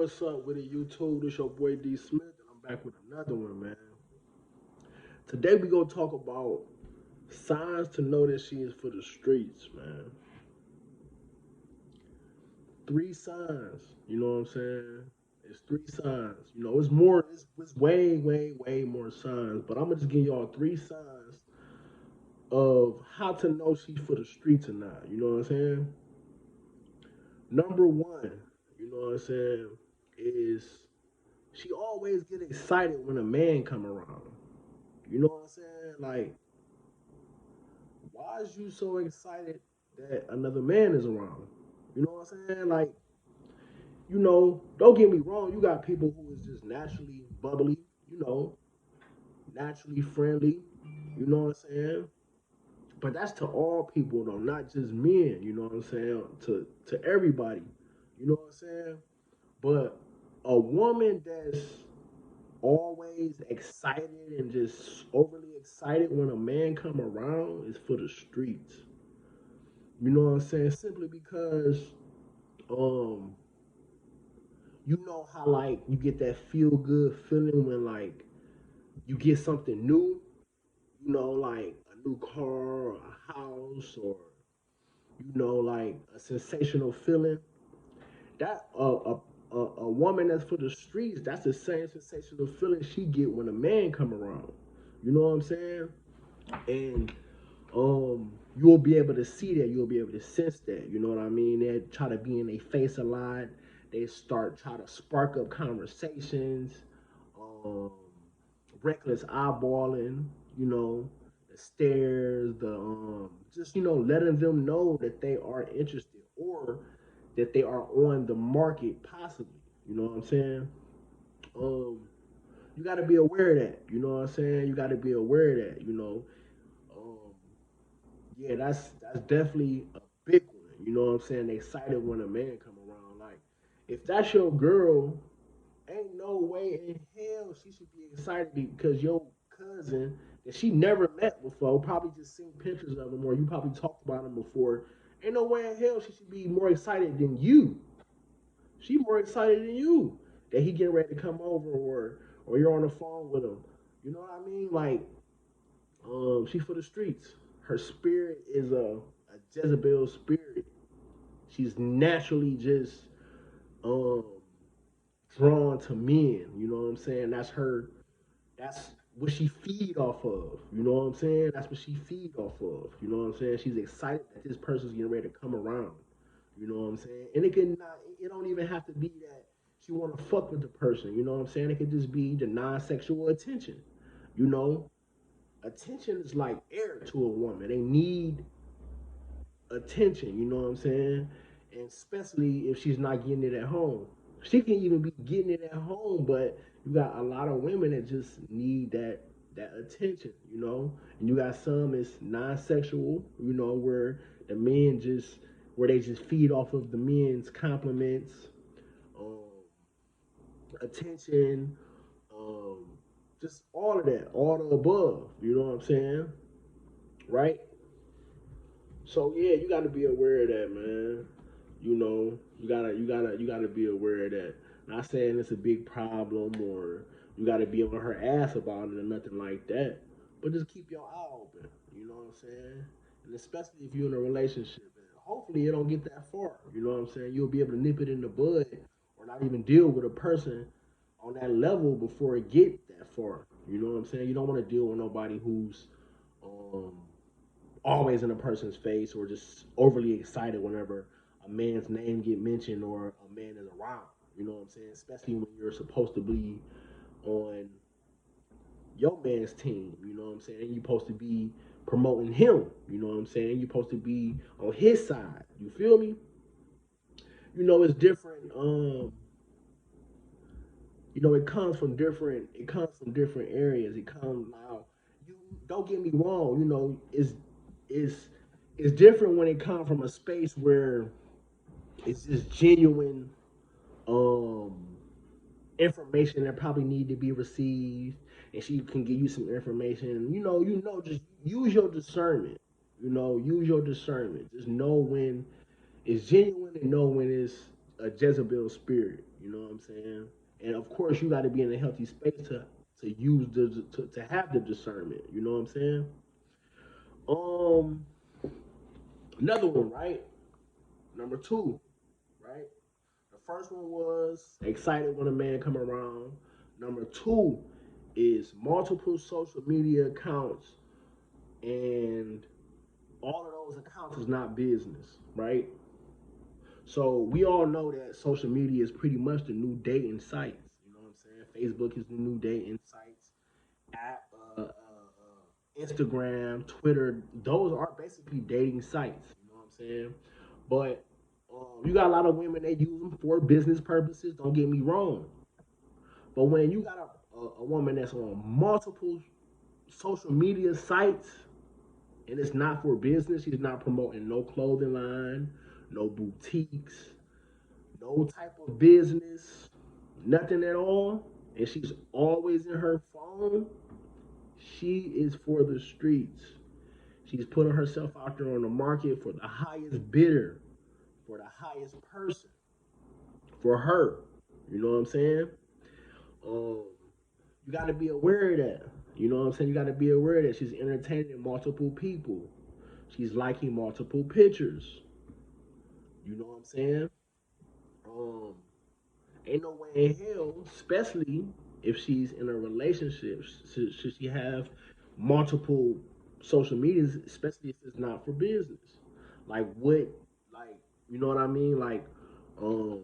what's up with it, YouTube? This your boy D Smith, and I'm back with another one, man. Today we gonna talk about signs to know that she is for the streets, man. Three signs, you know what I'm saying? It's three signs. It's more. It's way, way, way more signs. But I'm gonna just give y'all three signs of how to know she's for the streets or not. You know what I'm saying? Number one, you know what I'm saying, is she always get excited when a man come around. You know what I'm saying? Like, why is you so excited that another man is around? You know what I'm saying? Like, don't get me wrong, you got people who is just naturally bubbly, you know, naturally friendly, you know what I'm saying? But that's to all people though, not just men, you know what I'm saying? To everybody. You know what I'm saying? But a woman that's always excited and just overly excited when a man come around is for the streets. You know what I'm saying? Simply because um you know how like you get that feel good feeling when like you get something new, like a new car or a house or like a sensational feeling. That a woman that's for the streets, that's the same sensational feeling she get when a man come around. You know what I'm saying? And you'll be able to see that, you'll be able to sense that, you know what I mean? They try to be in their face a lot, they start try to spark up conversations, um reckless eyeballing, you know, the stares, the just letting them know that they are interested or that they are on the market possibly, you know what I'm saying? um you got to be aware of that, you know what I'm saying? You got to be aware of that, um yeah, that's definitely a big one. You know what I'm saying? They excited when a man come around. Like, if that's your girl, ain't no way in hell she should be excited because your cousin that she never met before, probably just seen pictures of him or you probably talked about him before. Ain't no way in hell she should be more excited than you. She more excited than you that he getting ready to come over or you're on the phone with him. You know what I mean? Like, she for the streets. Her spirit is a Jezebel spirit. She's naturally just um drawn to men. You know what I'm saying? That's her. That's what she feed off of. You know what I'm saying? That's what she feed off of. You know what I'm saying? She's excited that this person's getting ready to come around. You know what I'm saying? And it can not. It don't even have to be that she want to fuck with the person. You know what I'm saying? It could just be the non-sexual attention. You know, attention is like air to a woman. They need attention, you know what I'm saying? And especially if she's not getting it at home. She can even be getting it at home, but you got a lot of women that just need that attention, you know? And you got some it's non-sexual, where the men just where they just feed off of the men's compliments, um, attention, um, just all of that, all the above, you know what I'm saying? Right? So yeah, you got to be aware of that, man. You gotta be aware of that. Not saying it's a big problem or you gotta be on her ass about it or nothing like that. But just keep your eye open. You know what I'm saying? And especially if you're in a relationship. And hopefully it don't get that far. You know what I'm saying? You'll be able to nip it in the bud or not even deal with a person on that level before it get that far. You know what I'm saying? You don't want to deal with nobody who's um always in a person's face or just overly excited whenever a man's name get mentioned or a man is around. You know what I'm saying? Especially when you're supposed to be on your man's team. You know what I'm saying? You're supposed to be promoting him. You know what I'm saying? You're supposed to be on his side. You feel me? It's different. It comes from different. It comes from different areas. It comes now. You don't get me wrong. It's it's different when it comes from a space where it's just genuine um information that probably need to be received and she can give you some information. Just use your discernment. Use your discernment. Just know when it's genuine and know when it's a Jezebel spirit. You know what I'm saying? And of course, you got to be in a healthy space to use to have the discernment. You know what I'm saying? Um, Another one, right? Number two, right? The first one was excited when a man come around. Number two is multiple social media accounts, and all of those accounts is not business, right? So we all know that social media is pretty much the new dating sites. You know what I'm saying? Facebook is the new dating sites. App, Instagram, Twitter, those are basically dating sites. You know what I'm saying? But you got a lot of women that use them for business purposes. Don't get me wrong. But when you got a woman that's on multiple social media sites and it's not for business, she's not promoting no clothing line, no boutiques, no type of business, nothing at all, and she's always in her phone, she is for the streets. She's putting herself out there on the market for the highest bidder, for the highest person, for her. You know what I'm saying? Um, you got to be aware of that. You know what I'm saying? You got to be aware that she's entertaining multiple people. She's liking multiple pictures. You know what I'm saying? Um, Ain't no way in hell, especially if she's in a relationship, should she have multiple social medias, especially if it's not for business. Like what, like you know what I mean? Like, um,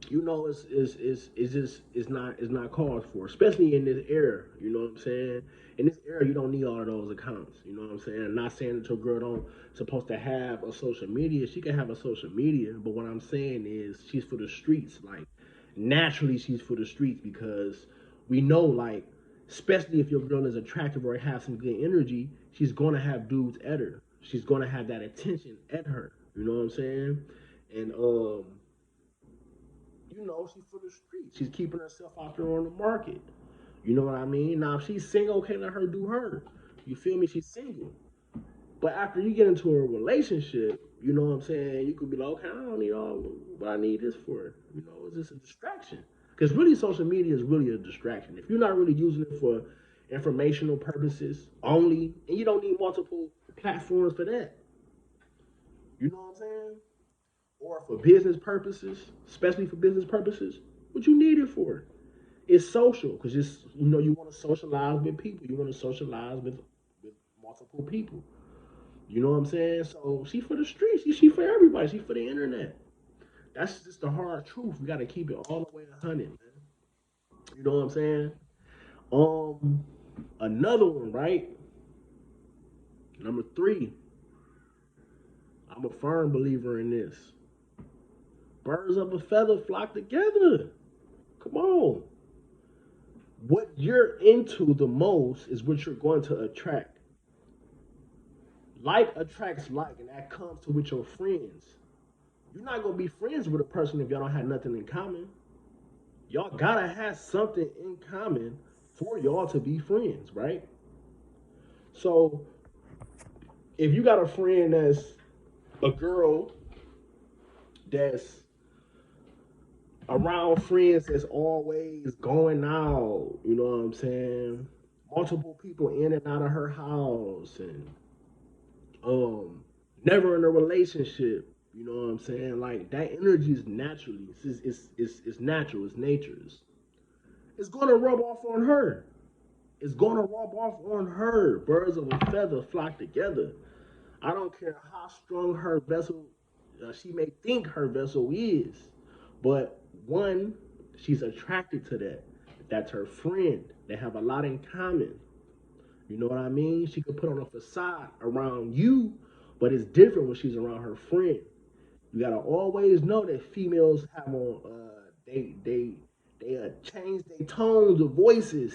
it's just it's not called for, especially in this era. You know what I'm saying? In this era, you don't need all of those accounts. You know what I'm saying? I'm not saying that your girl don't supposed to have a social media. She can have a social media, but what I'm saying is she's for the streets. Like naturally, she's for the streets because we know like. Especially if your girl is attractive or has some good energy, she's gonna have dudes at her. She's gonna have that attention at her. You know what I'm saying? And she's for the streets. She's keeping herself out there on the market. You know what I mean? Now, if she's single, okay, let her do her. You feel me? She's single. But after you get into a relationship, you know what I'm saying? You could be like, okay, I don't need all what I need this for. You know, it's just a distraction. Because really, social media is really a distraction. If you're not really using it for informational purposes only, and you don't need multiple platforms for that. You know what I'm saying? Or for business purposes, especially for business purposes, what you need it for? It's social because you want to socialize with people. You want to socialize with multiple people. You know what I'm saying? So she for the streets. She for everybody. She for the internet. That's just the hard truth. We got to keep it all the way 100, man. You know what I'm saying? Um, Another one, right? Number three. I'm a firm believer in this. Birds of a feather flock together. Come on. What you're into the most is what you're going to attract. Like attracts like, and that comes to with your friends. You're not gonna be friends with a person if y'all don't have nothing in common. Y'all gotta have something in common for y'all to be friends, right? So if you got a friend that's a girl that's around friends that's always going out, you know what I'm saying? Multiple people in and out of her house and never in a relationship. You know what I'm saying? Like that energy is naturally, it's natural, it's nature's. It's gonna rub off on her. It's gonna rub off on her. Birds of a feather flock together. I don't care how strong her vessel, she may think her vessel is, but one, she's attracted to that. That's her friend. They have a lot in common. You know what I mean? She could put on a facade around you, but it's different when she's around her friend. You gotta always know that females have on they change their tones of voices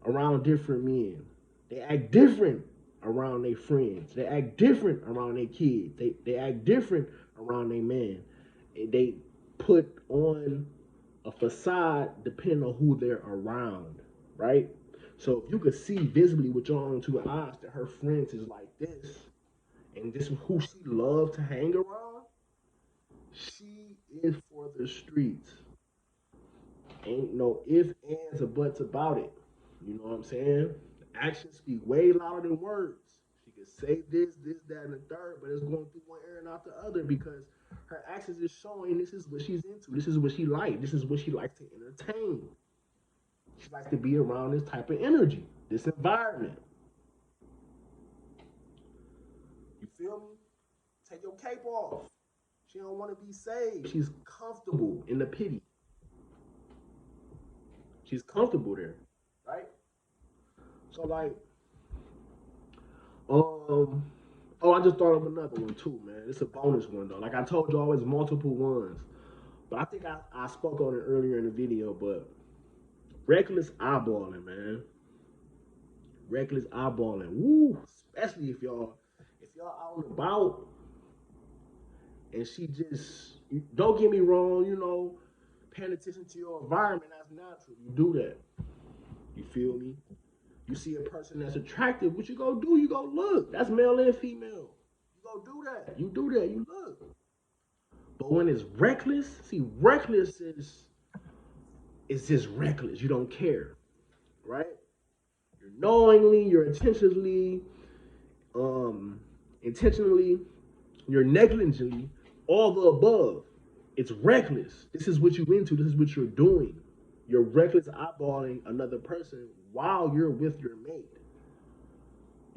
around different men. They act different around their friends. They act different around their kids. They act different around their man. They put on a facade depending on who they're around, right? So if you could see visibly with your own two eyes that her friends is like this, and this is who she loves to hang around, she is for the streets. Ain't no ifs, ands, or buts about it. You know what I'm saying? Actions speak way louder than words. She could say this, that, and the third, but it's going through one ear and out the other because her actions is showing this is what she's into. This is what she likes. This is what she likes to entertain. She likes to be around this type of energy, this environment. You feel me? Take your cape off. She don't want to be saved. She's comfortable in the pity. She's comfortable there, right? So like, um, oh, I just thought of another one too, man. It's a bonus one though. Like I told you, always multiple ones. But I think I spoke on it earlier in the video. But reckless eyeballing, man. Reckless eyeballing. Woo! Especially if y'all out and about and she just don't get me wrong, paying attention to your environment, that's natural. You do that. You feel me? You see a person that's attractive, what you go do? You go look. That's male and female. You go do that. You do that. You look. But when it's reckless, see, reckless is just reckless. You don't care, right? You're knowingly, you're um, intentionally, you're negligently, all the above. It's reckless. This is what you into. This is what you're doing. You're reckless eyeballing another person while you're with your mate.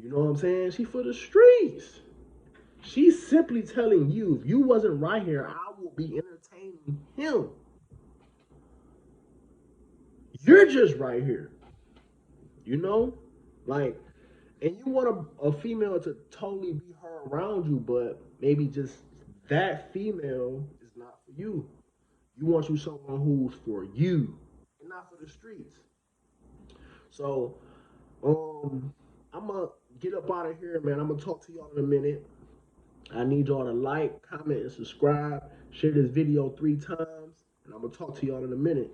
You know what I'm saying? She for the streets. She's simply telling you, if you wasn't right here, I will be entertaining him. You're just right here. You know? Like, and you want a female to totally be her around you, but maybe just that female is not for you. You want you someone who's for you and not for the streets. So, I'm gonna get up out of here, man. I'm gonna talk to y'all in a minute. I need y'all to like, comment, and subscribe. Share this video 3 times, and I'm gonna talk to y'all in a minute.